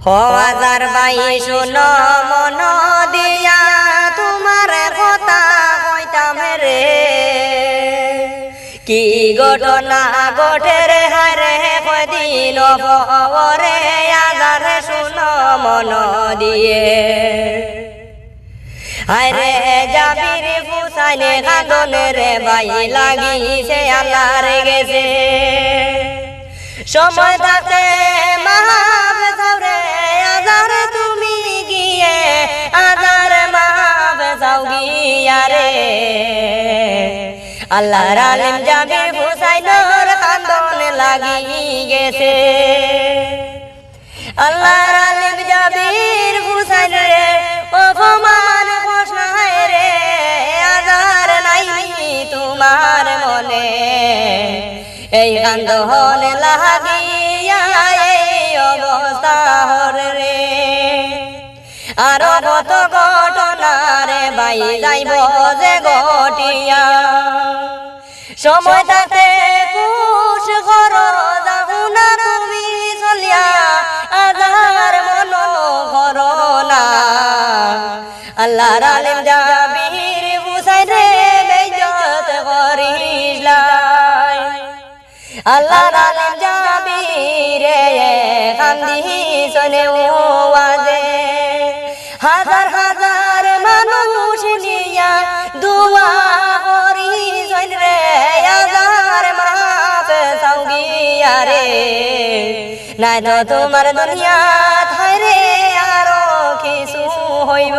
হাজার বাই শুনো মন দিয়া তোমার কথা কইতাম রে কি ঘটনা ঘটে রে হারে কদিন পরে আজার শুনো মন দিয়ে আরে জাবির ফুসাইনে কাঁদনে রে বাই লাগিছে আল্লাহর গেছে সময় থাকতে মাফ চাও রে আজার তুমি গিয়ে আজার মাফ চাও গিয়া রে আল্লাহর আলিম জাবির ফুসাইনের কাঁদনে লাগি গেছে আল্লাহর আলিম জাবির ফুসাইন রে অপমান পোষায় রে আজার নাই তোমার মনে এই কান্দন লাগিয়া এই অবস্থা রে আরো কত ঘটনা রে বাই যাইব যে ঘটিয়া সময় থাকতে কুশ ঘর যাও না তুমি চলিয়া আজার মন ঘর না আল্লাহর আলিম জাবির ফুসাইন রে বেইজ্জত করিস লাই আল্লাহর আলিম জাবির কান্দি শোনে ওয়াজে হাজার হাজার মানুষ নিয়া দুয়া করিস রে আজার মাপ চাও গিয়া রে নাই তো তোমার দুনিয়া থাই রে আরো কিছু হইব।